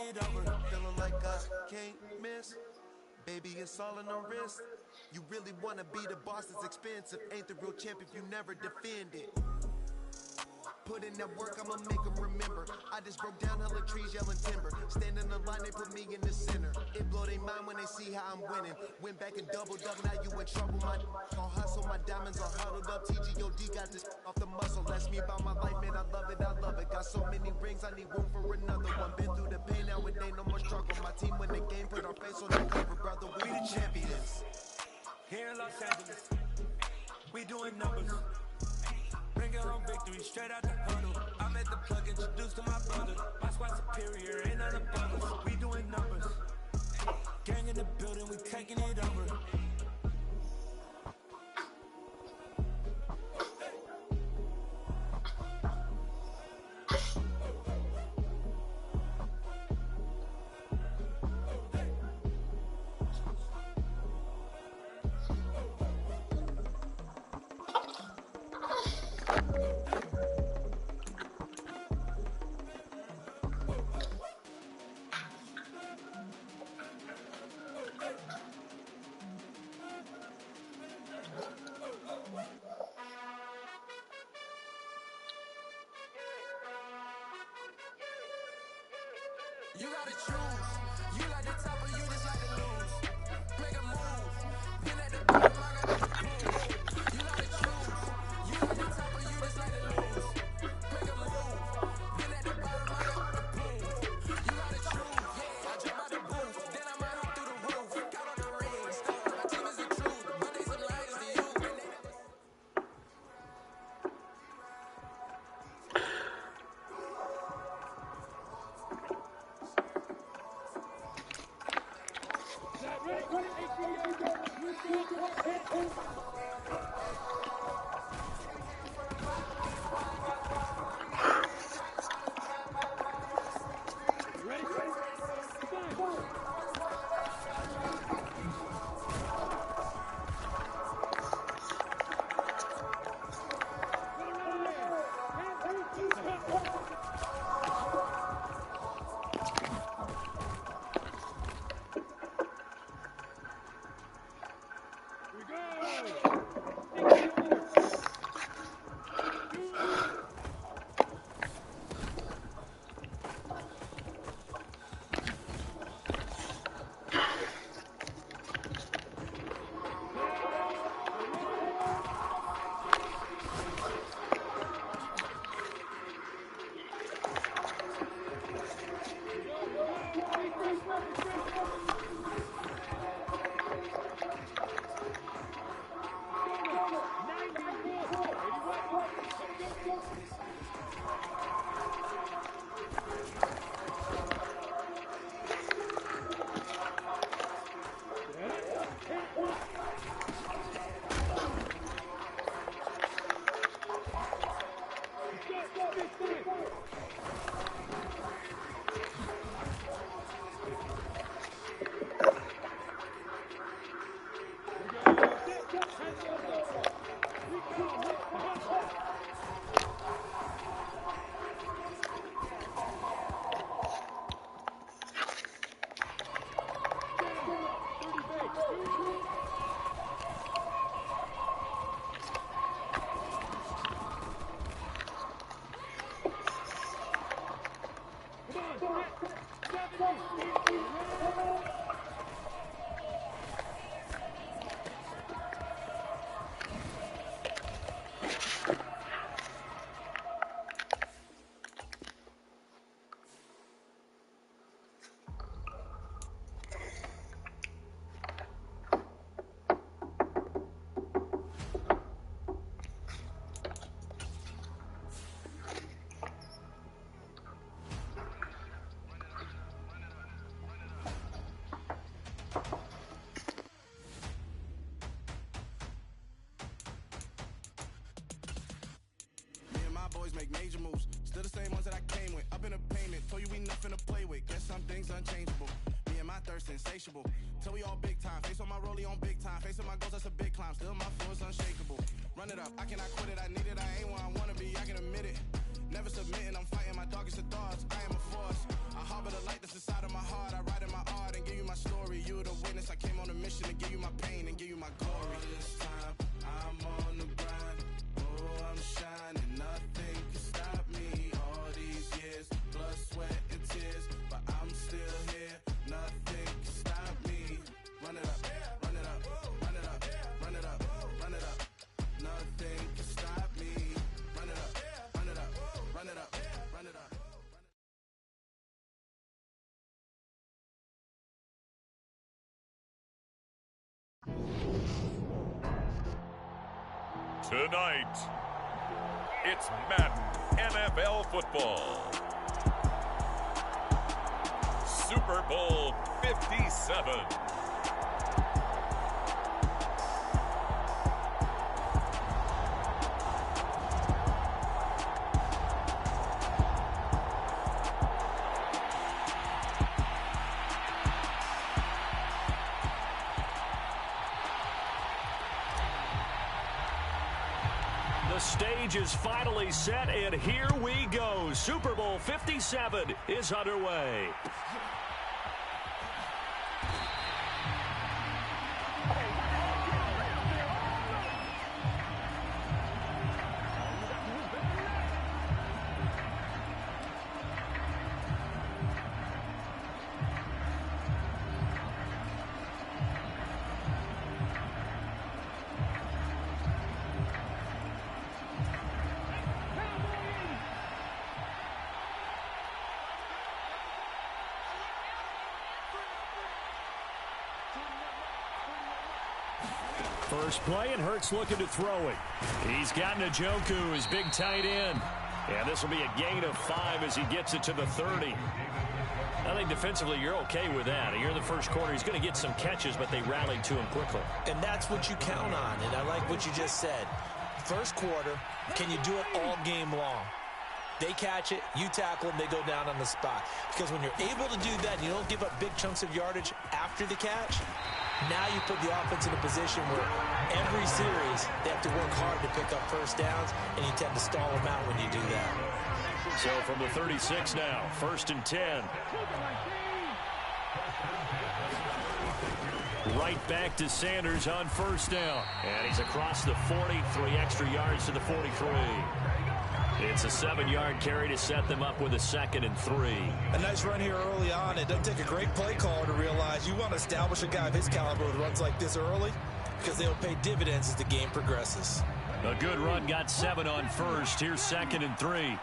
it over. Feeling like I can't miss. Baby, it's all in the wrist. You really wanna be the boss, it's expensive. Ain't the real champ if you never defend it. Put in that work, I'ma make them remember. I just broke down hella trees, yelling timber. Stand in the line, they put me in the center. It blow their mind when they see how I'm winning. Went back and doubled up, now you in trouble. My all hustle, my diamonds are huddled up. TGOD got this off the muscle. Ask me about my life, man, I love it, I love it. Got so many rings, I need room for another one. Been through the pain, now it ain't no more struggle. My team win the game, put our face on the cover, brother. We the champions. Here in Los Angeles, we doing numbers. Bringing home victory straight out the huddle. I'm at the plug, introduced to my brother. My squad superior, ain't none above us. We doing numbers. Gang in the building, we taking it over. You gotta choose. You like the top or you just like to lose. Make a move. Been at the bottom, I got the pool. You gotta choose. You like the top or you just like to lose. Make a move. Been at the bottom, I got the pool. You gotta choose. Yeah, I jump out the booth. Then I might hop through the roof. Got on the ring. My team is the truth. But they some liars to you. And they never. Boys make major moves, still the same ones that I came with. Up in the payment, told you we nothing to play with. Guess some things unchangeable. Me and my thirst insatiable. Till we all big time. Face on my rollie on big time. Facing my goals, that's a big climb. Still my floor is unshakable. Run it up, I cannot quit it. I need it, I ain't where I wanna be. I can admit it. Never submitting, I'm fighting my darkest of thoughts. I am a force. I harbor the light that's inside of Tonight, it's Madden NFL Football. Super Bowl 57. The stage is finally set, and here we go. Super Bowl 57 is underway. First play, and Hurts looking to throw it. He's got Njoku, his big tight end. And this will be a gain of 5 as he gets it to the 30. I think defensively you're okay with that. You're in the first quarter. He's going to get some catches, but they rallied to him quickly. And that's what you count on, and I like what you just said. First quarter, can you do it all game long? They catch it, you tackle them, they go down on the spot. Because when you're able to do that and you don't give up big chunks of yardage after the catch, now you put the offense in a position where every series they have to work hard to pick up first downs, and you tend to stall them out when you do that. So from the 36 now, 1st and 10. Right back to Sanders on 1st down. And he's across the 40, 3 extra yards to the 43. It's a 7-yard carry to set them up with a 2nd and 3. A nice run here early on. It doesn't take a great play caller to realize you want to establish a guy of his caliber with runs like this early, because they'll pay dividends as the game progresses. A good run, got 7 on 1st. Here's 2nd and 3.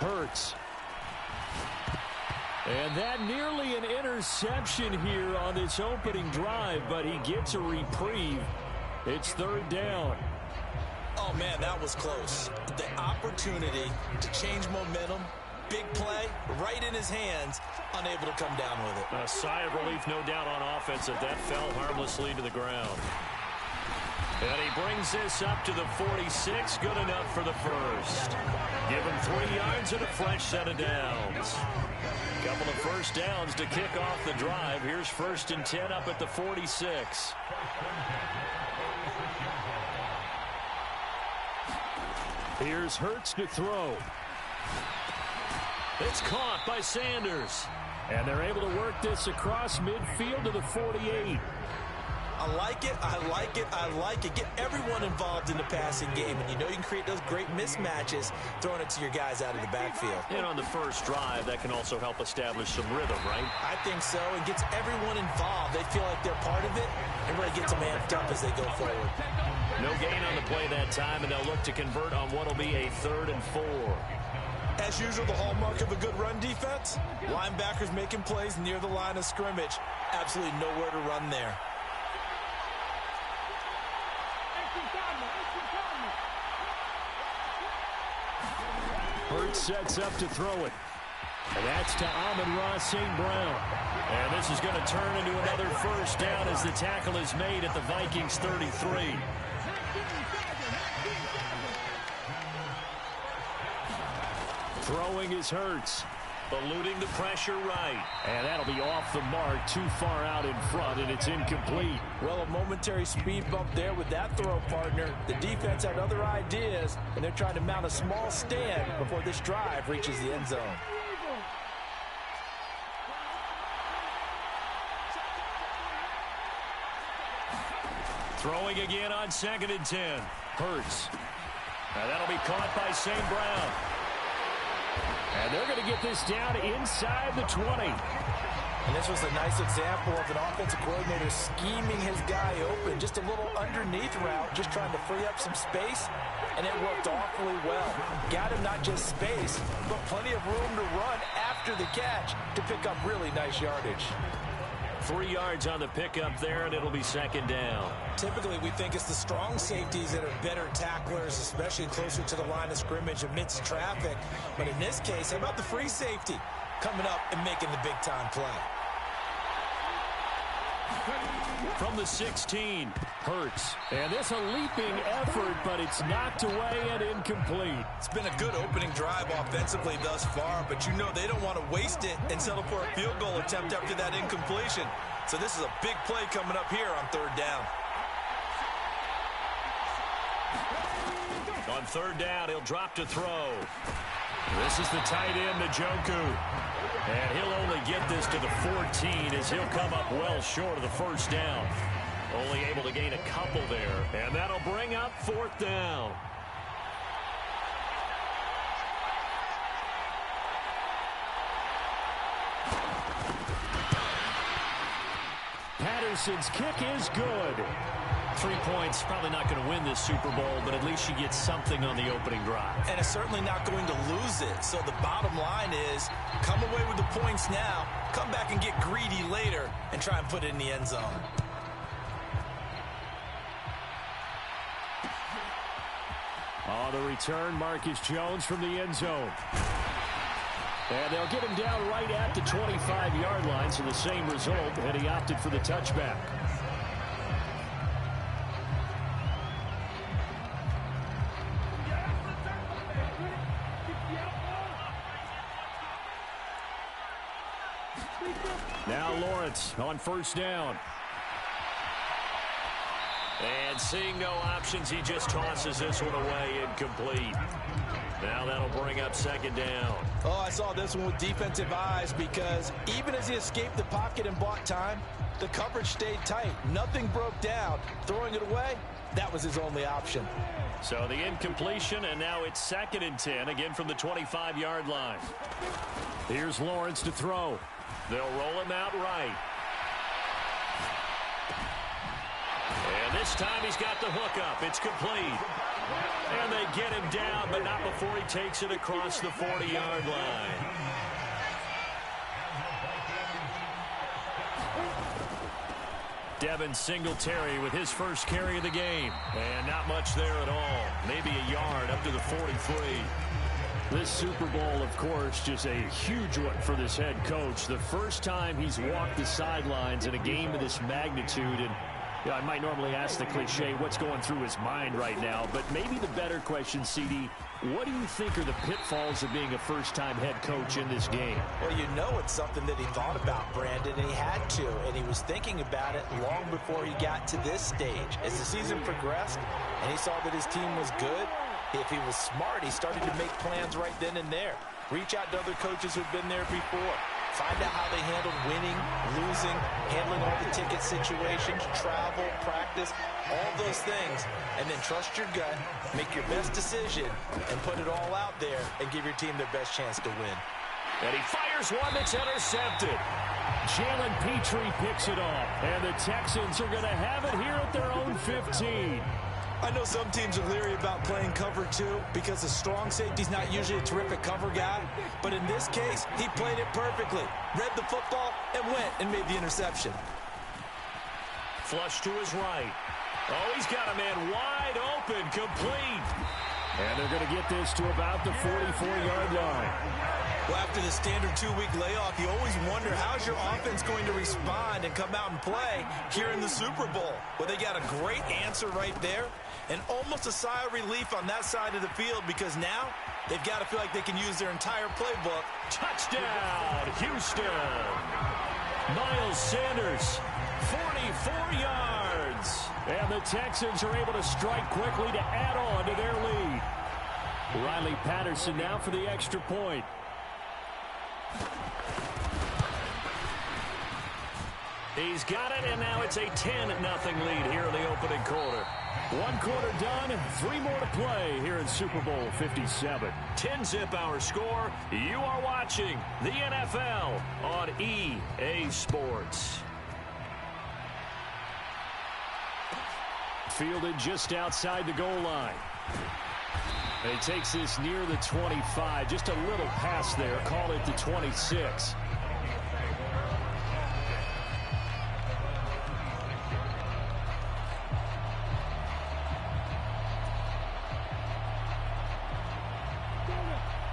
Hurts. And that nearly an interception here on this opening drive, but he gets a reprieve. It's 3rd down. Oh, man, that was close. The opportunity to change momentum, big play, right in his hands, unable to come down with it. A sigh of relief, no doubt, on offense if that fell harmlessly to the ground. And he brings this up to the 46, good enough for the first. Give him 3 yards and a fresh set of downs. Couple of first downs to kick off the drive. Here's 1st and 10 up at the 46. Here's Hurts to throw. It's caught by Sanders. And they're able to work this across midfield to the 48. I like it, I like it, I like it. Get everyone involved in the passing game, and you know you can create those great mismatches throwing it to your guys out of the backfield. And on the first drive, that can also help establish some rhythm, right? I think so. It gets everyone involved. They feel like they're part of it, and really gets them amped up as they go forward. No gain on the play that time, and they'll look to convert on what will be a 3rd and 4. As usual, the hallmark of a good run defense, linebackers making plays near the line of scrimmage. Absolutely nowhere to run there. Hurts sets up to throw it. And that's to Amon-Ra St. Brown. And this is going to turn into another first down as the tackle is made at the Vikings 33. Throwing is Hurts. Eluding the pressure right. And that'll be off the mark, too far out in front, and it's incomplete. Well, a momentary speed bump there with that throw, partner. The defense had other ideas, and they're trying to mount a small stand before this drive reaches the end zone. Throwing again on 2nd and 10. Hurts. And that'll be caught by St. Brown. And they're going to get this down inside the 20. And this was a nice example of an offensive coordinator scheming his guy open. Just a little underneath route, just trying to free up some space. And it worked awfully well. Got him not just space, but plenty of room to run after the catch to pick up really nice yardage. 3 yards on the pickup there, and it'll be second down. Typically, we think it's the strong safeties that are better tacklers, especially closer to the line of scrimmage amidst traffic. But in this case, how about the free safety coming up and making the big-time play? From the 16, Hurts. And this a leaping effort, but it's knocked away and incomplete. It's been a good opening drive offensively thus far, but you know they don't want to waste it and settle for a field goal attempt after that incompletion. So this is a big play coming up here on third down. On third down, he'll drop to throw. This is the tight end, Njoku. And he'll only get this to the 14 as he'll come up well short of the first down. Only able to gain a couple there. And that'll bring up fourth down. Patterson's kick is good. 3 points, probably not going to win this Super Bowl, but at least you get something on the opening drive. And it's certainly not going to lose it. So the bottom line is, come away with the points now, come back and get greedy later, and try and put it in the end zone. On the return, Marcus Jones from the end zone. And they'll get him down right at the 25-yard line, so the same result, and he opted for the touchback. Now Lawrence on first down. And seeing no options, he just tosses this one away, incomplete. Now that'll bring up second down. Oh, I saw this one with defensive eyes because even as he escaped the pocket and bought time, the coverage stayed tight. Nothing broke down. Throwing it away, that was his only option. So the incompletion, and now it's 2nd and 10, again from the 25-yard line. Here's Lawrence to throw. They'll roll him out right. And this time he's got the hook up. It's complete. And they get him down, but not before he takes it across the 40-yard line. Devin Singletary with his first carry of the game. And not much there at all. Maybe a yard up to the 43. This Super Bowl, of course, just a huge one for this head coach. The first time he's walked the sidelines in a game of this magnitude. And I might normally ask the cliche, what's going through his mind right now? But maybe the better question, CD, what do you think are the pitfalls of being a first-time head coach in this game? Well, you know it's something that he thought about, Brandon, and he had to. And he was thinking about it long before he got to this stage. As the season progressed and he saw that his team was good, if he was smart, he started to make plans right then and there. Reach out to other coaches who've been there before. Find out how they handled winning, losing, handling all the ticket situations, travel, practice, all those things. And then trust your gut, make your best decision, and put it all out there and give your team their best chance to win. And he fires one that's intercepted. Jalen Petrie picks it off. And the Texans are going to have it here at their own 15. I know some teams are leery about playing cover 2 because the strong safety's not usually a terrific cover guy. But in this case, he played it perfectly. Read the football and went and made the interception. Flush to his right. Oh, he's got a man wide open, complete. And they're going to get this to about the 44-yard line. Well, after the standard 2-week layoff, you always wonder how's your offense going to respond and come out and play here in the Super Bowl. Well, they got a great answer right there and almost a sigh of relief on that side of the field because now they've got to feel like they can use their entire playbook. Touchdown, Houston. Miles Sanders, 44 yards. And the Texans are able to strike quickly to add on to their lead. Riley Patterson now for the extra point. He's got it, and now it's a 10-0 lead here in the opening quarter. 1 quarter done, 3 more to play here in Super Bowl 57. 10-zip our score. You are watching the NFL on EA Sports. Fielded just outside the goal line. And he takes this near the 25. Just a little pass there. Call it the 26.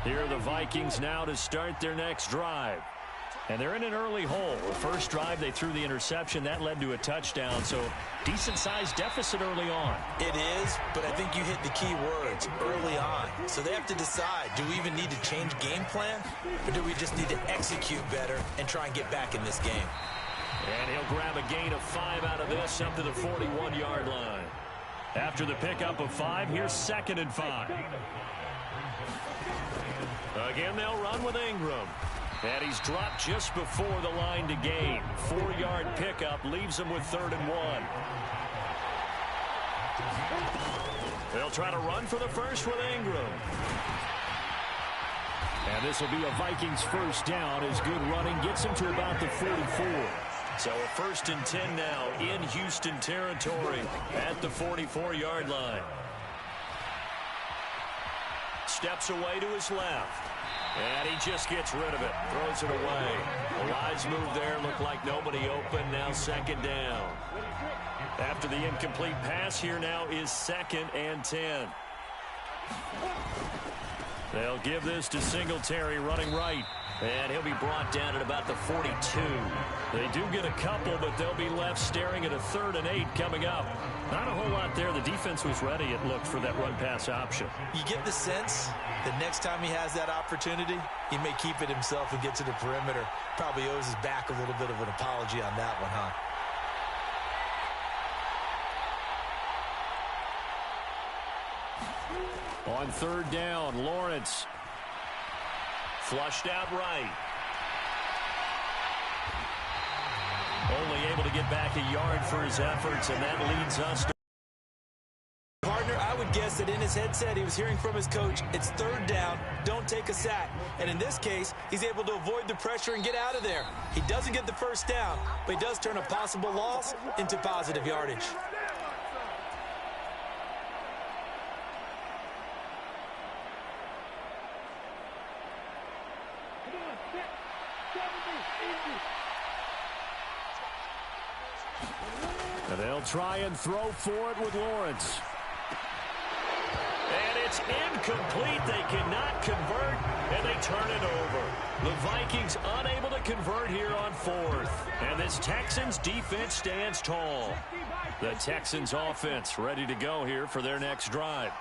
Here are the Vikings now to start their next drive. And they're in an early hole. The first drive, they threw the interception. That led to a touchdown, so decent-sized deficit early on. It is, but I think you hit the key words, early on. So they have to decide, do we even need to change game plan, or do we just need to execute better and try and get back in this game? And he'll grab a gain of 5 out of this up to the 41-yard line. After the pickup of 5, here's 2nd and 5. Again, they'll run with Ingram. And he's dropped just before the line to gain. 4-yard pickup leaves him with 3rd and 1. They'll try to run for the first with Ingram. And this will be a Vikings first down as good running gets him to about the 44. So a 1st and 10 now in Houston territory at the 44-yard line. Steps away to his left. And he just gets rid of it. Throws it away. A wise move there. Looked like nobody open. Now 2nd down. After the incomplete pass, here now is 2nd and 10. They'll give this to Singletary running right. And he'll be brought down at about the 42. They do get a couple, but they'll be left staring at a 3rd and 8 coming up. Not a whole lot there. The defense was ready, it looked, for that run-pass option. You get the sense that next time he has that opportunity, he may keep it himself and get to the perimeter. Probably owes his back a little bit of an apology on that one, huh? On 3rd down, Lawrence. Flushed out right. Only able to get back a yard for his efforts, and that leads us to... Partner, I would guess that in his headset he was hearing from his coach, it's 3rd down, don't take a sack. And in this case, he's able to avoid the pressure and get out of there. He doesn't get the first down, but he does turn a possible loss into positive yardage. And they'll try and throw for it with Lawrence. And it's incomplete. They cannot convert, and they turn it over. The Vikings unable to convert here on 4th. And this Texans defense stands tall. The Texans offense ready to go here for their next drive.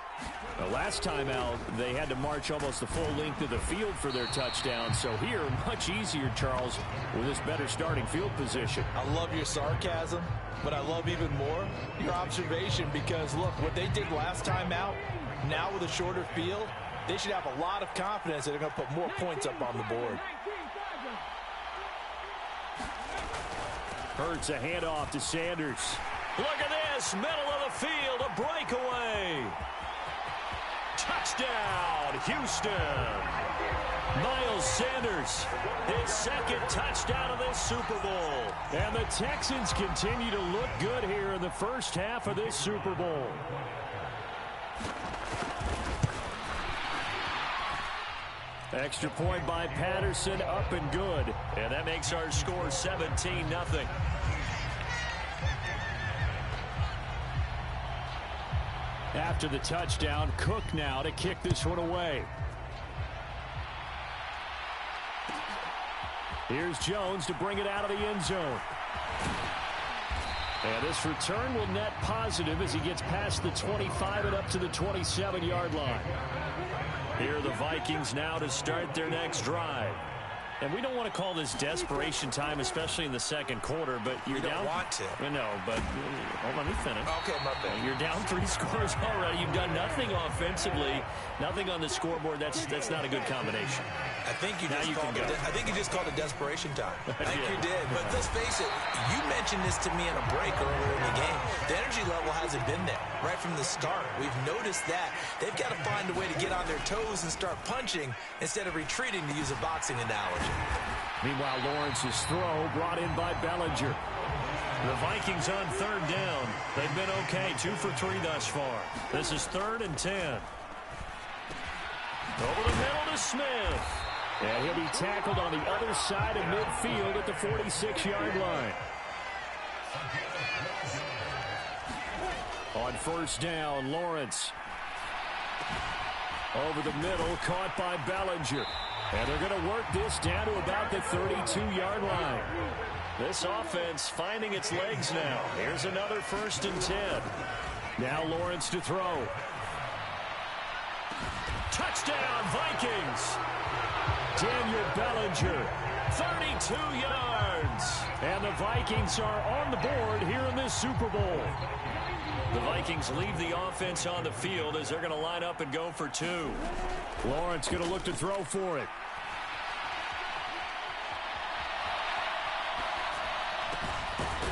The last time out, they had to march almost the full length of the field for their touchdown. So here, much easier, Charles, with this better starting field position. I love your sarcasm, but I love even more your observation because, look, what they did last time out, now with a shorter field, they should have a lot of confidence that they're going to put more points up on the board. Hurts a handoff to Sanders. Look at this, middle of the field, a breakaway. Touchdown, Houston. Miles Sanders, his 2nd touchdown of this Super Bowl. And the Texans continue to look good here in the first half of this Super Bowl. Extra point by Patterson, up and good. And that makes our score 17-0. After the touchdown, Cook now to kick this one away. Here's Jones to bring it out of the end zone. And this return will net positive as he gets past the 25 and up to the 27-yard line. Here are the Vikings now to start their next drive. And we don't want to call this desperation time, especially in the 2nd quarter, but you're down. You don't want to. No, but let me finish. Okay, my bad. You're down 3 scores already. You've done nothing offensively, nothing on the scoreboard. That's not a good combination. I think you just called it desperation time. I think you did. But let's face it, you mentioned this to me in a break earlier in the game. The energy level hasn't been there right from the start. We've noticed that. They've got to find a way to get on their toes and start punching instead of retreating, to use a boxing analogy. Meanwhile, Lawrence's throw brought in by Bellinger. The Vikings on 3rd down. They've been okay, 2 for 3 thus far. This is 3rd and 10. Over the middle to Smith. And he'll be tackled on the other side of midfield at the 46-yard line. On 1st down, Lawrence. Over the middle, caught by Bellinger. And they're going to work this down to about the 32-yard line. This offense finding its legs now. Here's another 1st and 10. Now Lawrence to throw. Touchdown, Vikings! Daniel Bellinger, 32 yards. And the Vikings are on the board here in this Super Bowl. The Vikings leave the offense on the field as they're going to line up and go for 2. Lawrence going to look to throw for it.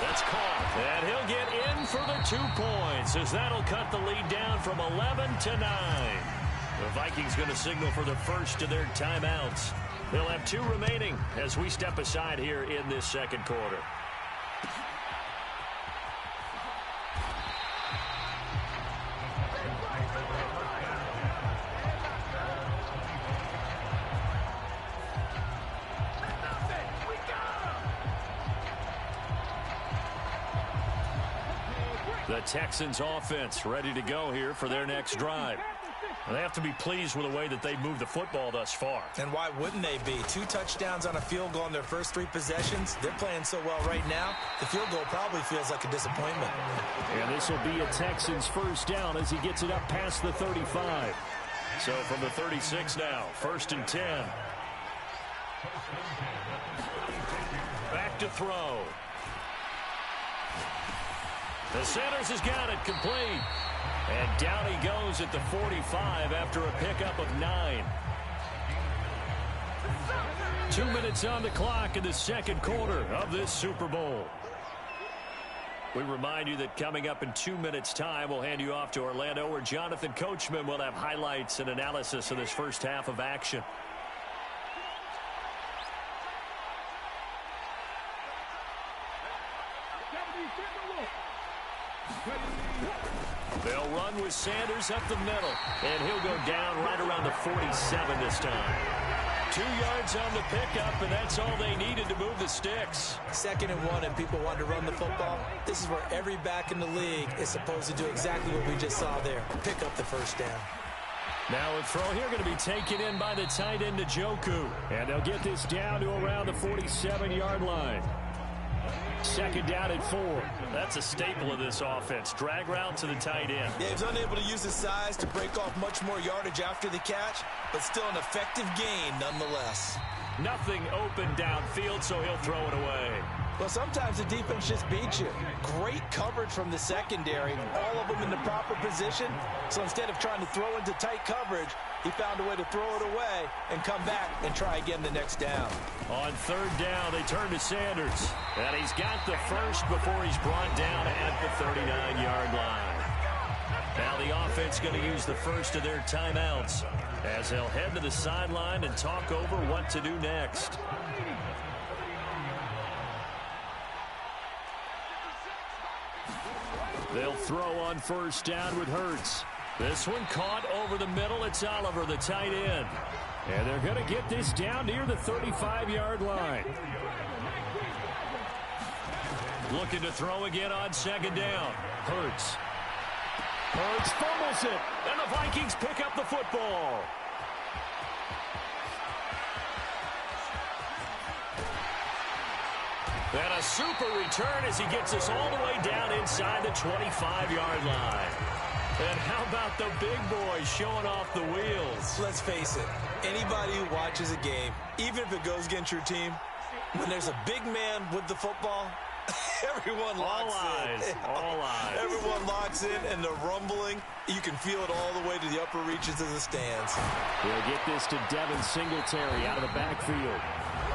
That's caught. And he'll get in for the 2 points as that'll cut the lead down from 11 to 9. The Vikings going to signal for the first of their timeouts. They'll have 2 remaining as we step aside here in this second quarter. The Texans offense ready to go here for their next drive. They have to be pleased with the way that they've moved the football thus far. And why wouldn't they be? 2 touchdowns on a field goal in their first 3 possessions. They're playing so well right now, the field goal probably feels like a disappointment. And this will be a Texans first down as he gets it up past the 35. So from the 36 now, 1st and 10. Back to throw. The Sanders has got it complete. And down he goes at the 45 after a pickup of 9. 2 minutes on the clock in the second quarter of this Super Bowl. We remind you that coming up in 2 minutes' time, we'll hand you off to Orlando, where Jonathan Coachman will have highlights and analysis of this first half of action. They'll run with Sanders up the middle, and he'll go down right around the 47 this time. 2 yards on the pickup, and that's all they needed to move the sticks. 2nd and 1, and people want to run the football. This is where every back in the league is supposed to do exactly what we just saw there, pick up the first down. Now a throw here going to be taken in by the tight end, Njoku. And they'll get this down to around the 47-yard line. 2nd down and 4. That's a staple of this offense. Drag route to the tight end. Yeah, he's unable to use his size to break off much more yardage after the catch, but still an effective gain nonetheless. Nothing open downfield, so he'll throw it away. Well, sometimes the defense just beats you. Great coverage from the secondary, all of them in the proper position. So instead of trying to throw into tight coverage, he found a way to throw it away and come back and try again the next down. On 3rd down, they turn to Sanders. And he's got the first before he's brought down at the 39-yard line. Now the offense going to use the first of their timeouts as they'll head to the sideline and talk over what to do next. They'll throw on 1st down with Hurts. This one caught over the middle. It's Oliver, the tight end. And they're going to get this down near the 35-yard line. Looking to throw again on 2nd down. Hurts. Hurts fumbles it. And the Vikings pick up the football. And a super return as he gets us all the way down inside the 25-yard line. And how about the big boys showing off the wheels? Let's face it, anybody who watches a game, even if it goes against your team, when there's a big man with the football, everyone locks in. All eyes. Everyone locks in, and the rumbling, you can feel it all the way to the upper reaches of the stands. They'll get this to Devin Singletary out of the backfield.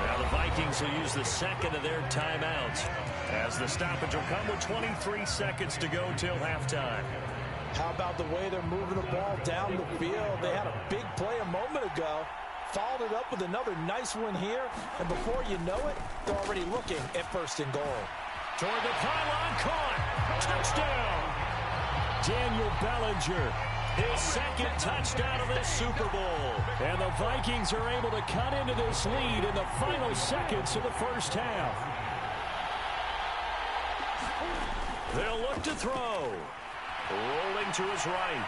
Now the Vikings will use the 2nd of their timeouts as the stoppage will come with 23 seconds to go till halftime. How about the way they're moving the ball down the field? They had a big play a moment ago, followed it up with another nice one here, and before you know it, they're already looking at 1st and goal. Toward the pylon, caught. Touchdown. Daniel Bellinger, his 2nd touchdown of this Super Bowl. And the Vikings are able to cut into this lead in the final seconds of the first half. They'll look to throw. Rolling to his right.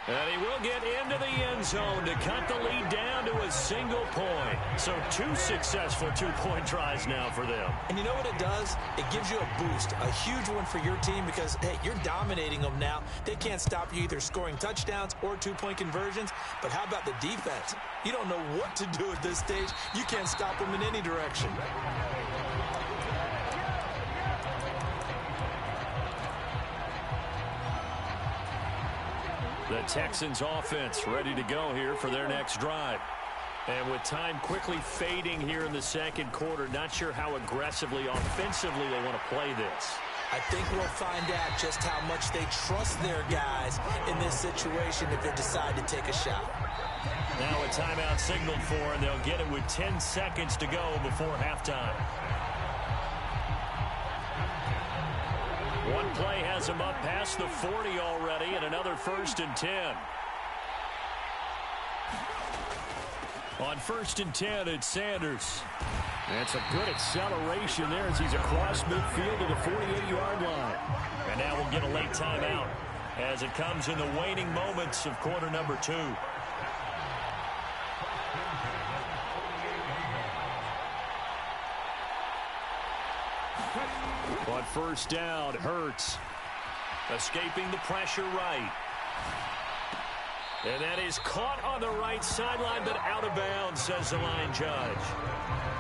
And he will get into the end zone to cut the lead down to a single point. So 2 successful two-point tries now for them. And you know what it does? It gives you a boost, a huge one for your team because, hey, you're dominating them now. They can't stop you either scoring touchdowns or two-point conversions. But how about the defense? You don't know what to do at this stage. You can't stop them in any direction. The Texans offense ready to go here for their next drive. And with time quickly fading here in the second quarter, not sure how aggressively, offensively they want to play this. I think we'll find out just how much they trust their guys in this situation if they decide to take a shot. Now a timeout signaled for, and they'll get it with 10 seconds to go before halftime. One play has him up past the 40 already, and another 1st and 10. On 1st and 10, it's Sanders. That's a good acceleration there as he's across midfield to the 48-yard line. And now we'll get a late timeout as it comes in the waning moments of quarter number 2. On 1st down, Hurts escaping the pressure right. And that is caught on the right sideline, but out of bounds, says the line judge.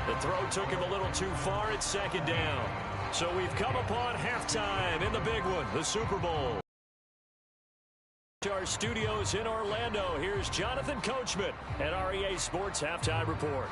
The throw took him a little too far at 2nd down. So we've come upon halftime in the big one, the Super Bowl. To our studios in Orlando, here's Jonathan Coachman at REA Sports Halftime Report.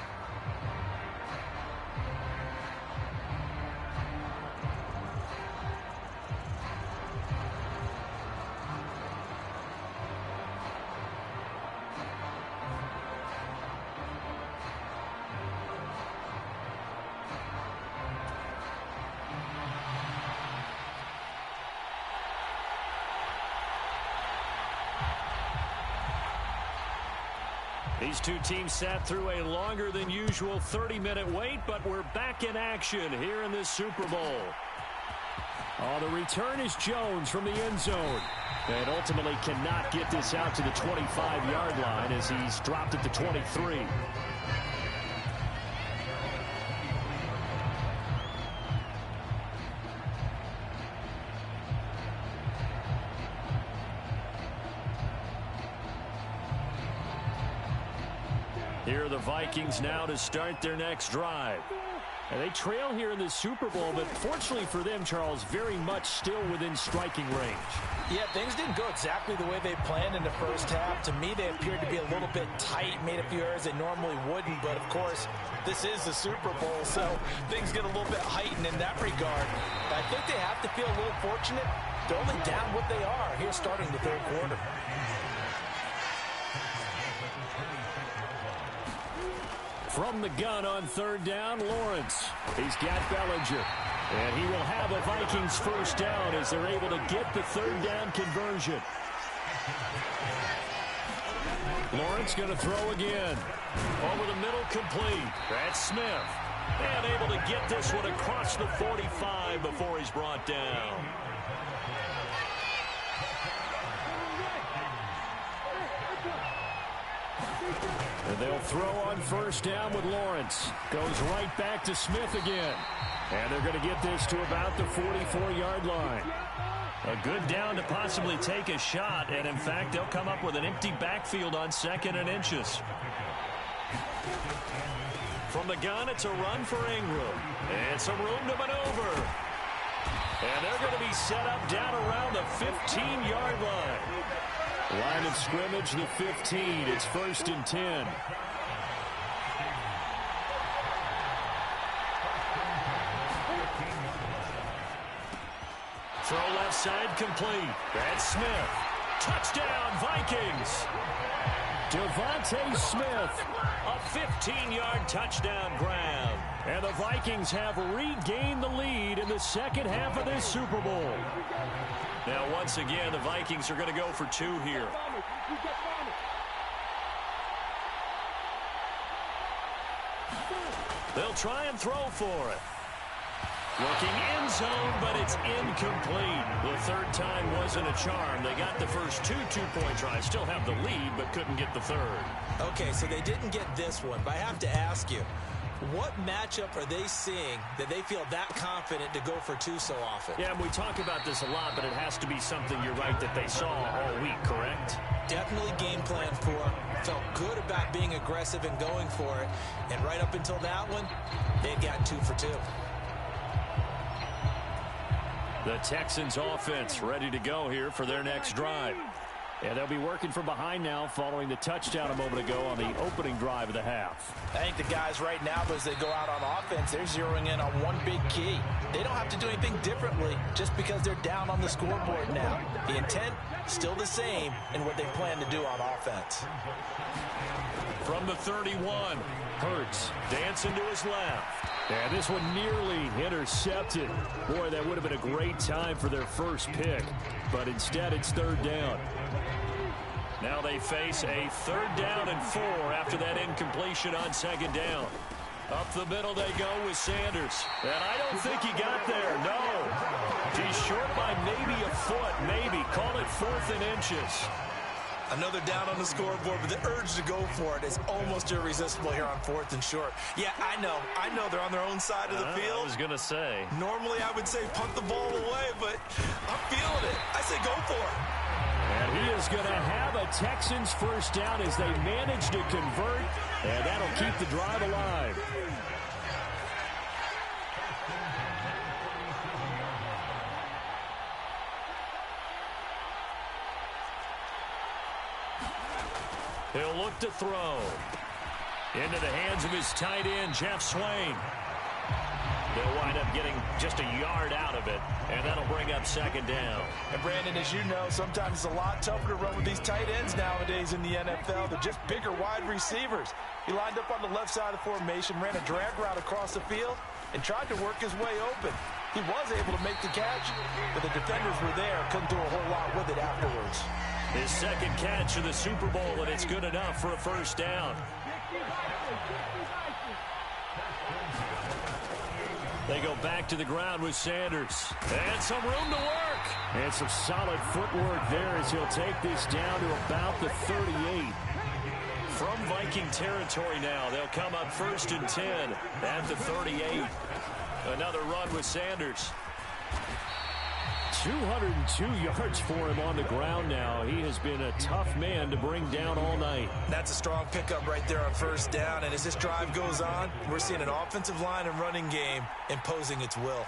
These two teams sat through a longer than usual 30-minute wait, but we're back in action here in this Super Bowl. Oh, the return is Jones from the end zone. And ultimately cannot get this out to the 25-yard line as he's dropped at the 23. Here are the Vikings now to start their next drive. And they trail here in the Super Bowl, but fortunately for them, Charles, very much still within striking range. Yeah, things didn't go exactly the way they planned in the first half. To me, they appeared to be a little bit tight, made a few errors they normally wouldn't. But, of course, this is the Super Bowl, so things get a little bit heightened in that regard. But I think they have to feel a little fortunate. They're only down what they are here starting the third quarter. From the gun on 3rd down, Lawrence. He's got Bellinger. And he will have a Vikings 1st down as they're able to get the 3rd down conversion. Lawrence going to throw again. Over the middle, complete. That's Smith. And able to get this one across the 45 before he's brought down. And they'll throw on 1st down with Lawrence. Goes right back to Smith again. And they're going to get this to about the 44-yard line. A good down to possibly take a shot. And, in fact, they'll come up with an empty backfield on 2nd and inches. From the gun, it's a run for Ingram. And some room to maneuver. And they're going to be set up down around the 15-yard line. Line of scrimmage, the 15. It's 1st and 10. Throw left side complete. That's Smith. Touchdown, Vikings. Devontae Smith, a 15-yard touchdown grab. And the Vikings have regained the lead in the second half of this Super Bowl. Now, once again, the Vikings are going to go for 2 here. They'll try and throw for it. Looking end zone, but it's incomplete. The third time wasn't a charm. They got the first two-point tries. Still have the lead, but couldn't get the third. Okay, so they didn't get this one, but I have to ask you, what matchup are they seeing that they feel that confident to go for two so often? Yeah, we talk about this a lot, but it has to be something, you're right, that they saw all week, correct? Definitely game plan for, felt good about being aggressive and going for it, and right up until that one, they'd gotten 2 for 2. The Texans offense ready to go here for their next drive. And they'll be working from behind now following the touchdown a moment ago on the opening drive of the half. I think the guys right now, as they go out on offense, they're zeroing in on one big key. They don't have to do anything differently just because they're down on the scoreboard now. The intent, still the same in what they plan to do on offense. From the 31, Hurts dancing to his left. And this one nearly intercepted. Boy, that would have been a great time for their first pick. But instead, it's third down. Now they face a 3rd down and 4 after that incompletion on 2nd down. Up the middle they go with Sanders. And I don't think he got there, no. He's short by maybe a foot, maybe. Call it 4th and inches. Another down on the scoreboard, but the urge to go for it is almost irresistible here on 4th and short. Yeah, I know they're on their own side of the field. I was going to say. Normally I would say punt the ball away, but I'm feeling it. I say go for it. And he is going to have a Texans first down as they manage to convert, and that'll keep the drive alive. He'll look to throw. Into the hands of his tight end, Jeff Swain. They'll wind up getting just a yard out of it, and that'll bring up 2nd down. And Brandon, as you know, sometimes it's a lot tougher to run with these tight ends nowadays in the NFL. They're just bigger wide receivers. He lined up on the left side of the formation, ran a drag route across the field, and tried to work his way open. He was able to make the catch, but the defenders were there, couldn't do a whole lot with it afterwards. His 2nd catch of the Super Bowl, and it's good enough for a first down. They go back to the ground with Sanders. And some room to work. And some solid footwork there as he'll take this down to about the 38. From Viking territory now, they'll come up 1st and 10 at the 38. Another run with Sanders. 202 yards for him on the ground now. He has been a tough man to bring down all night. That's a strong pickup right there on 1st down. And as this drive goes on, we're seeing an offensive line and running game imposing its will.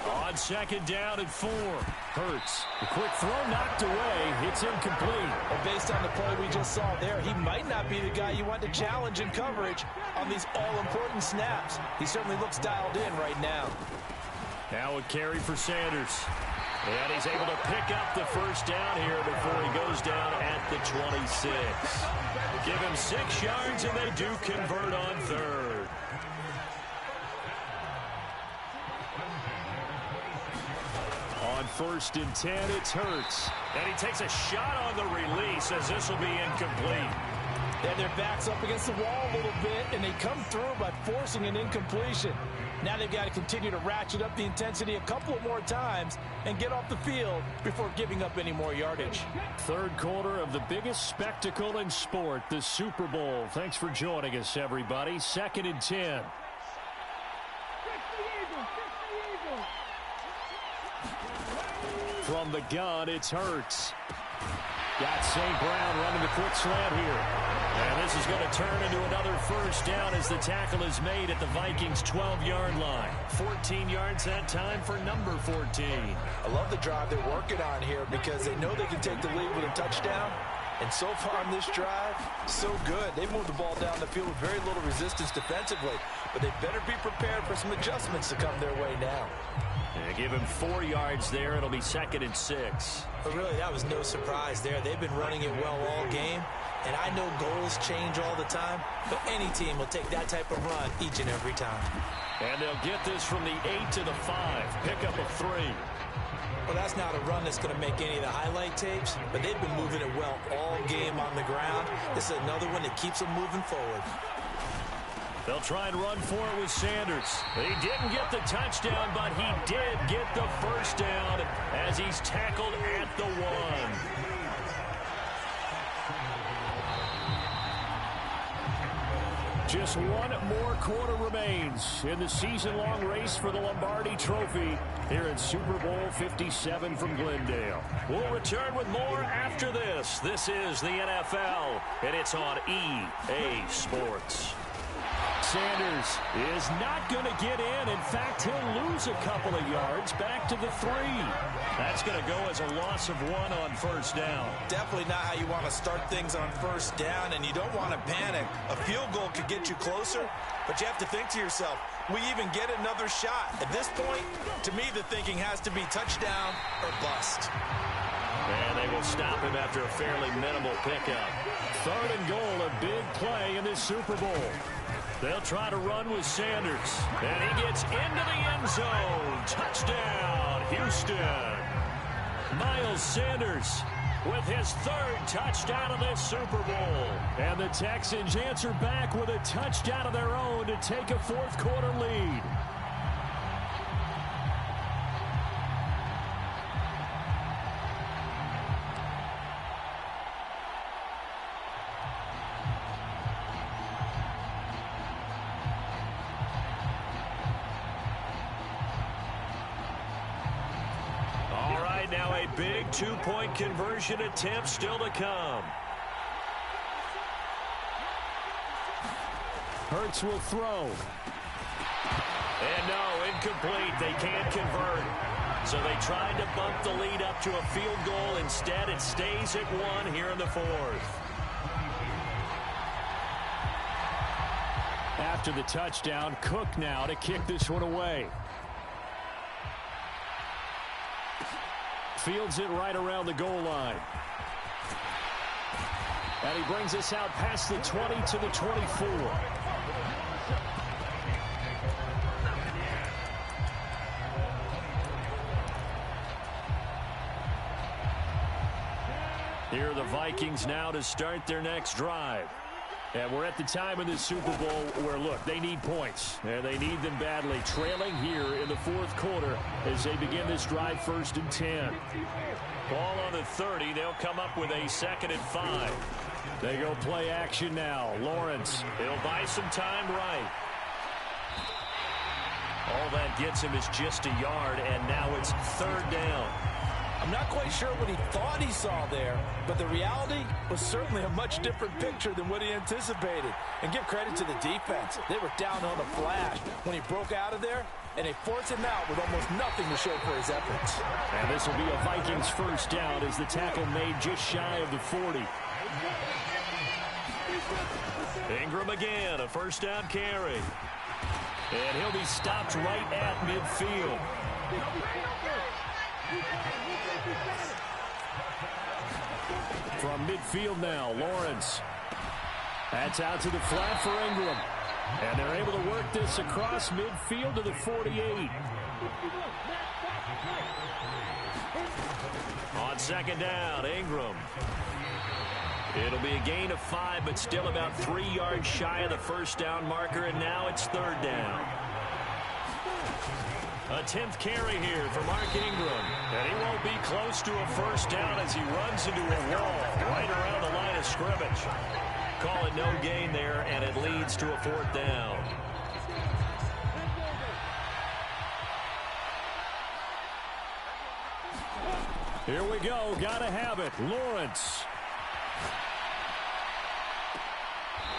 On 2nd down and 4. Hurts. The quick throw knocked away. It's incomplete. Well, based on the play we just saw there, he might not be the guy you want to challenge in coverage on these all-important snaps. He certainly looks dialed in right now. Now a carry for Sanders. And he's able to pick up the first down here before he goes down at the 26. Give him 6 yards, and they do convert on 3rd. On 1st and 10, it's Hurts. And he takes a shot on the release as this will be incomplete. They have their backs up against the wall a little bit, and they come through by forcing an incompletion. Now they've got to continue to ratchet up the intensity a couple of more times and get off the field before giving up any more yardage. 3rd quarter of the biggest spectacle in sport, the Super Bowl. Thanks for joining us, everybody. 2nd and 10. From the gun, it's Hurts. Got St. Brown running the quick slant here. And this is going to turn into another first down as the tackle is made at the Vikings' 12-yard line. 14 yards that time for number 14. I love the drive they're working on here because they know they can take the lead with a touchdown. And so far on this drive, so good. They've moved the ball down the field with very little resistance defensively. But they better be prepared for some adjustments to come their way now. And give him 4 yards there. It'll be 2nd and 6. But really, that was no surprise there. They've been running it well all game. And I know goals change all the time, but any team will take that type of run each and every time. And they'll get this from the 8 to the 5. Pickup of 3. Well, that's not a run that's going to make any of the highlight tapes, but they've been moving it well all game on the ground. This is another one that keeps them moving forward. They'll try and run for it with Sanders. He didn't get the touchdown, but he did get the first down as he's tackled at the 1. Just one more quarter remains in the season-long race for the Lombardi Trophy here in Super Bowl 57 from Glendale. We'll return with more after this. This is the NFL, and it's on EA Sports. Sanders is not going to get in. In fact, he'll lose a couple of yards back to the 3. That's going to go as a loss of 1 on first down. Definitely not how you want to start things on first down, and you don't want to panic. A field goal could get you closer, but you have to think to yourself, we even get another shot. At this point, to me, the thinking has to be touchdown or bust. And they will stop him after a fairly minimal pickup. 3rd and goal, a big play in this Super Bowl. They'll try to run with Sanders. And he gets into the end zone. Touchdown, Houston. Miles Sanders with his 3rd touchdown of this Super Bowl. And the Texans answer back with a touchdown of their own to take a 4th quarter lead. Now a big 2-point conversion attempt still to come. Hurts will throw. And no, incomplete. They can't convert. So they tried to bump the lead up to a field goal. Instead, it stays at 1 here in the 4th. After the touchdown, Cook now to kick this one away. Fields it right around the goal line. And he brings us out past the 20 to the 24. Here are the Vikings now to start their next drive. And we're at the time in this Super Bowl where, look, they need points. And they need them badly. Trailing here in the 4th quarter as they begin this drive 1st and 10. Ball on the 30. They'll come up with a 2nd and 5. They go play action now. Lawrence, he'll buy some time right. All that gets him is just a yard, and now it's 3rd down. I'm not quite sure what he thought he saw there, but the reality was certainly a much different picture than what he anticipated. And give credit to the defense. They were down on the flash when he broke out of there, and they forced him out with almost nothing to show for his efforts. And this will be a Vikings 1st down as the tackle made just shy of the 40. Ingram again, a 1st down carry. And he'll be stopped right at midfield. From midfield now, Lawrence. That's out to the flat for Ingram. And they're able to work this across midfield to the 48. On 2nd down, Ingram. It'll be a gain of 5, but still about 3 yards shy of the 1st down marker, and now it's 3rd down. A 10th carry here for Mark Ingram. And he won't be close to a 1st down as he runs into a wall right around the line of scrimmage. Call it no gain there, and it leads to a 4th down. Here we go. Gotta have it. Lawrence.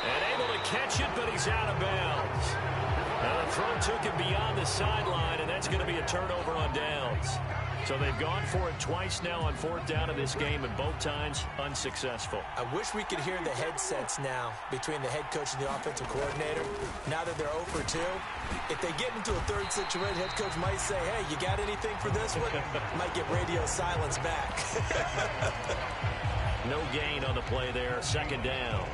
And able to catch it, but he's out of bounds. Now the throw took him beyond the sideline, and that's going to be a turnover on downs. So they've gone for it twice now on 4th down in this game, and both times unsuccessful. I wish we could hear the headsets now between the head coach and the offensive coordinator. Now that they're 0 for 2, if they get into a 3rd situation, head coach might say, hey, you got anything for this one? Might get radio silence back. No gain on the play there. 2nd down.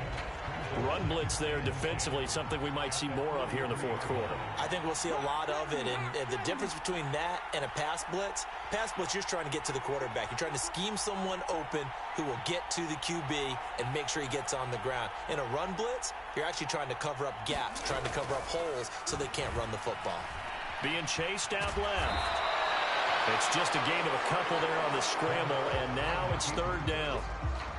run blitz there defensively, something we might see more of here in the fourth quarter. I think we'll see a lot of it, and the difference between that and a pass blitz, you're trying to get to the quarterback. You're trying to scheme someone open who will get to the QB and make sure he gets on the ground. In a run blitz, you're actually trying to cover up gaps, trying to cover up holes so they can't run the football. Being chased out left. It's just a gain of a couple there on the scramble, and now it's third down.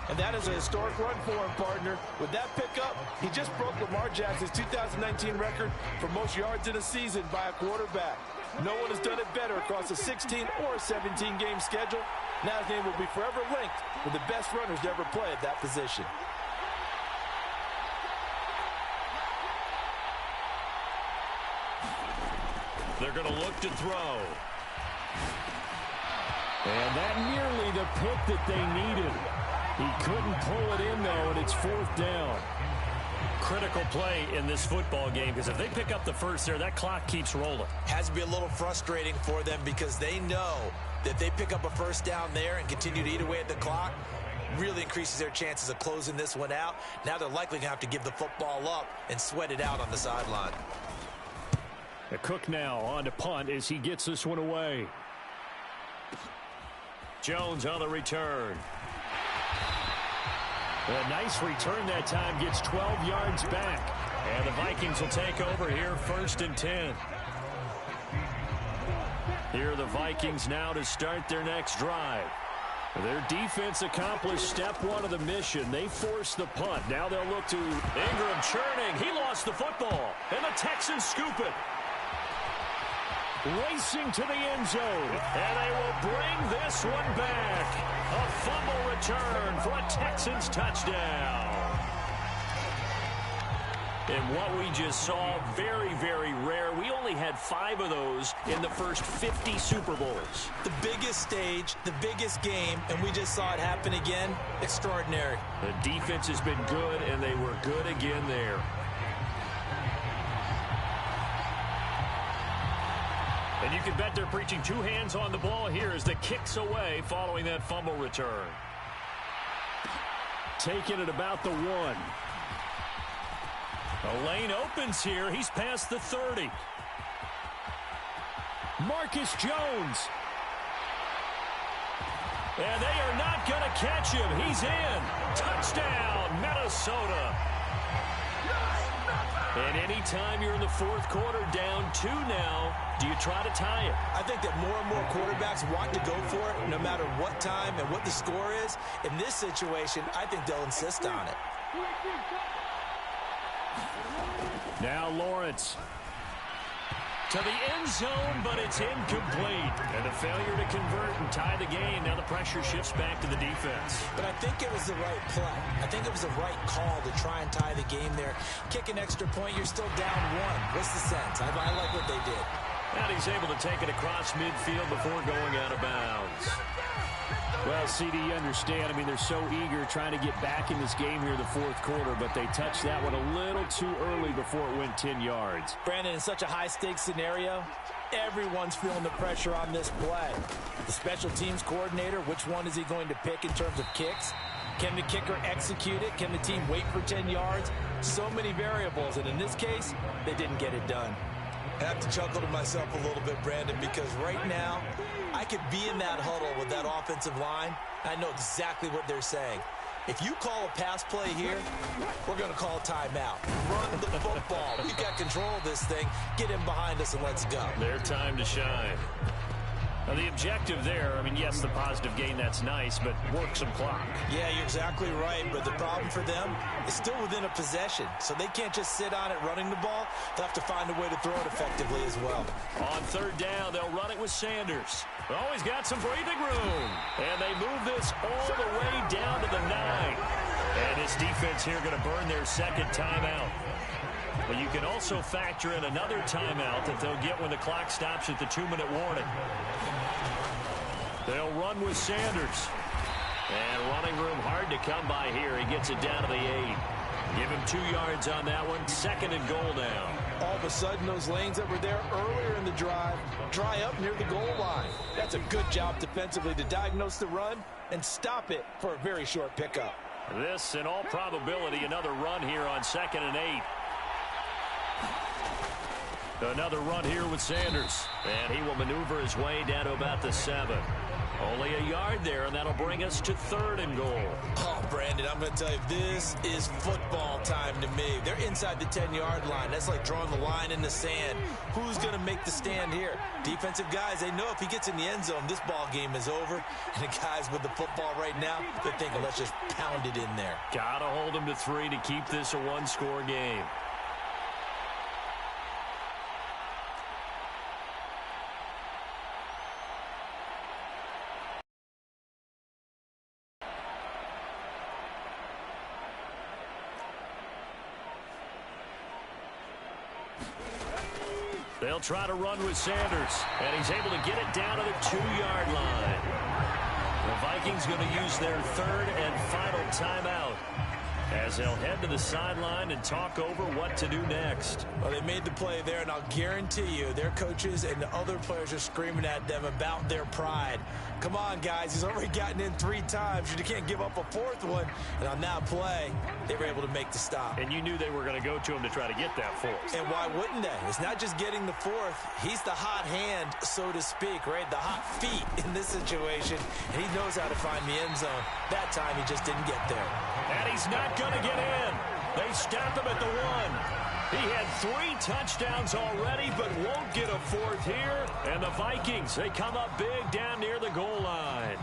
And that is a historic run for him, partner. With that pickup, he just broke Lamar Jackson's 2019 record for most yards in a season by a quarterback. No one has done it better across a 16 or a 17-game schedule. Now his name will be forever linked with the best runners to ever play at that position. They're going to look to throw. And that nearly the pick that they needed. He couldn't pull it in, though, and it's fourth down. Critical play in this football game, because if they pick up the first there, that clock keeps rolling. Has to be a little frustrating for them because they know that they pick up a first down there and continue to eat away at the clock, really increases their chances of closing this one out. Now they're likely going to have to give the football up and sweat it out on the sideline. The Cook now on to punt as he gets this one away. Jones on the return. A nice return that time, gets 12 yards back. And the Vikings will take over here, 1st and 10. Here are the Vikings now to start their next drive. Their defense accomplished step one of the mission. They forced the punt. Now they'll look to Ingram churning. He lost the football, and the Texans scoop it. Racing to the end zone, and they will bring this one back. A fumble return for a Texans touchdown. And what we just saw, very, very rare. We only had 5 of those in the first 50 Super Bowls. The biggest stage, the biggest game, and we just saw it happen again. Extraordinary. The defense has been good, and they were good again there. And you can bet they're preaching 2 hands on the ball here as the kick's away following that fumble return. Taking it about the 1. The lane opens here. He's past the 30. Marcus Jones. And they are not going to catch him. He's in. Touchdown, Minnesota. And anytime you're in the fourth quarter down 2 now, do you try to tie it? I think that more and more quarterbacks want to go for it no matter what time and what the score is. In this situation, I think they'll insist on it. Now Lawrence. To the end zone, but it's incomplete. And a failure to convert and tie the game. Now the pressure shifts back to the defense. But I think it was the right play. I think it was the right call to try and tie the game there. Kick an extra point, you're still down 1. What's the sense? I like what they did. And he's able to take it across midfield before going out of bounds. Well, CD, you understand. I mean, they're so eager trying to get back in this game here in the fourth quarter, but they touched that one a little too early before it went 10 yards. Brandon, in such a high-stakes scenario, everyone's feeling the pressure on this play. The special teams coordinator, which one is he going to pick in terms of kicks? Can the kicker execute it? Can the team wait for 10 yards? So many variables, and in this case, they didn't get it done. I have to chuckle to myself a little bit, Brandon, because right now, I could be in that huddle with that offensive line. I know exactly what they're saying. If you call a pass play here, we're going to call a timeout. Run the football. We've got control of this thing. Get in behind us and let's go. Their time to shine. Now the objective there, I mean, yes, the positive gain, that's nice, but work some clock. Yeah, you're exactly right, but the problem for them is still within a possession, so they can't just sit on it running the ball. They'll have to find a way to throw it effectively as well. On third down, they'll run it with Sanders. Oh, he's got some breathing room. And they move this all the way down to the 9. And this defense here going to burn their second timeout. But you can also factor in another timeout that they'll get when the clock stops at the 2-minute warning. They'll run with Sanders. And running room hard to come by here. He gets it down to the 8. Give him 2 yards on that one. 2nd and goal now. All of a sudden, those lanes that were there earlier in the drive dry up near the goal line. That's a good job defensively to diagnose the run and stop it for a very short pickup. This, in all probability, another run here on 2nd and 8. Another run here with Sanders. And he will maneuver his way down to about the 7. Only a yard there, and that'll bring us to 3rd and goal. Oh, Brandon, I'm going to tell you, this is football time to me. They're inside the 10-yard line. That's like drawing the line in the sand. Who's going to make the stand here? Defensive guys, they know if he gets in the end zone, this ball game is over. And the guys with the football right now, they're thinking, let's just pound it in there. Got to hold them to 3 to keep this a one-score game. They'll try to run with Sanders, and he's able to get it down to the 2-yard line. The Vikings going to use their 3rd and final timeout as they'll head to the sideline and talk over what to do next. Well, they made the play there, and I'll guarantee you their coaches and the other players are screaming at them about their pride. Come on, guys. He's already gotten in 3 times. You can't give up a 4th one. And on that play, they were able to make the stop. And you knew they were going to go to him to try to get that 4th. And why wouldn't they? It's not just getting the 4th. He's the hot hand, so to speak, right? The hot feet in this situation. And he knows how to find the end zone. That time, he just didn't get there. And he's not going to get in. They stop him at the 1. He had 3 touchdowns already, but won't get a 4th here. And the Vikings, they come up big down near the goal line.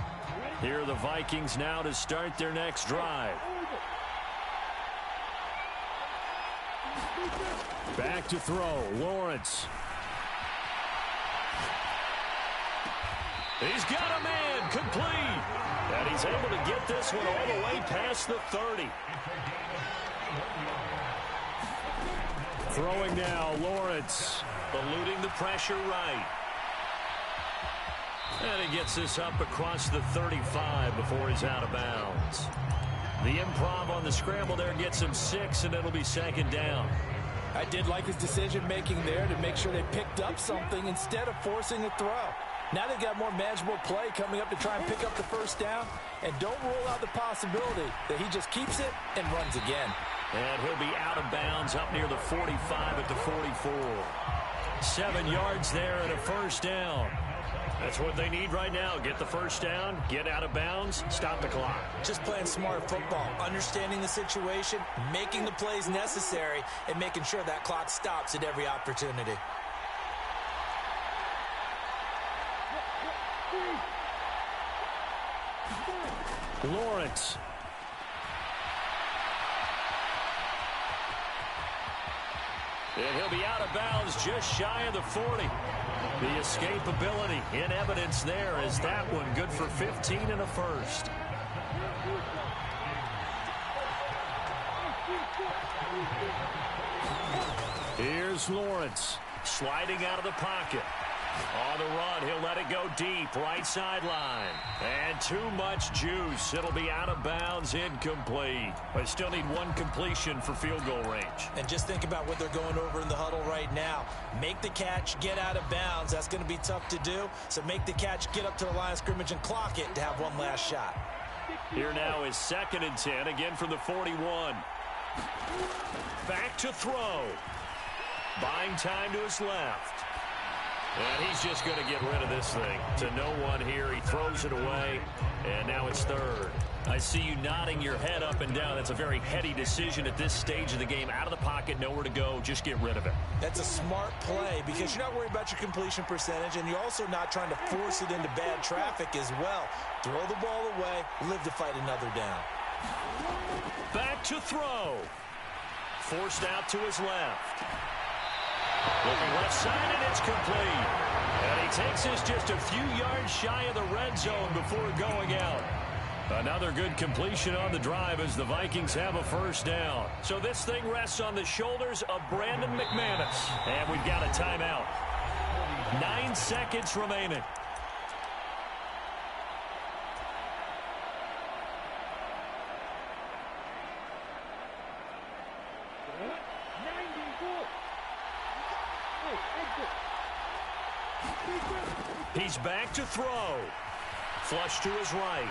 Here are the Vikings now to start their next drive. Back to throw, Lawrence. He's got a man, complete. And he's able to get this one all the way past the 30. Throwing now, Lawrence, eluding the pressure right. And he gets this up across the 35 before he's out of bounds. The improv on the scramble there gets him 6, and it'll be 2nd down. I did like his decision-making there to make sure they picked up something instead of forcing a throw. Now they've got more manageable play coming up to try and pick up the 1st down, and don't rule out the possibility that he just keeps it and runs again. And he'll be out of bounds up near the 45 at the 44. 7 yards there and a 1st down. That's what they need right now. Get the 1st down, get out of bounds, stop the clock. Just playing smart football, understanding the situation, making the plays necessary, and making sure that clock stops at every opportunity. Lawrence. And he'll be out of bounds just shy of the 40. The escapability in evidence there is that one good for 15 and a 1st. Here's Lawrence sliding out of the pocket. On the run, he'll let it go deep, right sideline. And too much juice. It'll be out of bounds, incomplete. But still need 1 completion for field goal range. And just think about what they're going over in the huddle right now. Make the catch, get out of bounds. That's going to be tough to do. So make the catch, get up to the line of scrimmage, and clock it to have 1 last shot. Here now is 2nd and 10, again from the 41. Back to throw. Buying time to his left. And he's just going to get rid of this thing to no one here. He throws it away, and now it's 3rd. I see you nodding your head up and down. That's a very heady decision at this stage of the game. Out of the pocket, nowhere to go. Just get rid of it. That's a smart play because you're not worried about your completion percentage, and you're also not trying to force it into bad traffic as well. Throw the ball away, live to fight another down. Back to throw. Forced out to his left. Looking left side, and it's complete. And he takes this just a few yards shy of the red zone before going out. Another good completion on the drive as the Vikings have a 1st down. So this thing rests on the shoulders of Brandon McManus. And we've got a timeout. 9 seconds remaining. He's back to throw. Flush to his right.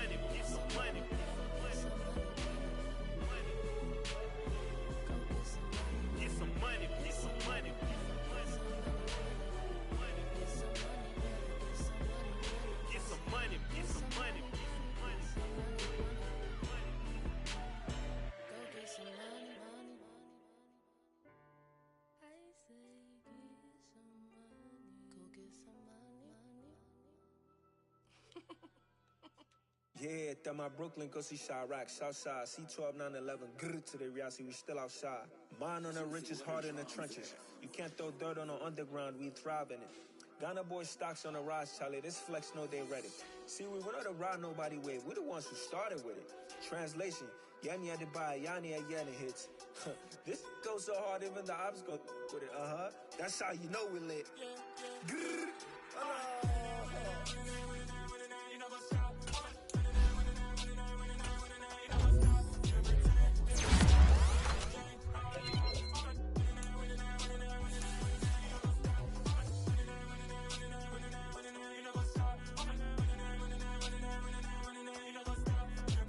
Yeah, that my Brooklyn go see Chirac, Southside, C12, 911, grr to the reality, we still outside. Mine on the riches, hard in the trenches. You can't throw dirt on the underground, we thrive in it. Ghana boys stocks on the rise, Charlie, this flex know they ready. See, we went on the ride nobody way, we the ones who started with it. Translation, Yanni had to buy, Yanni had Yanni hits. This goes so hard, even the ops go with it, That's how you know we lit. Grr.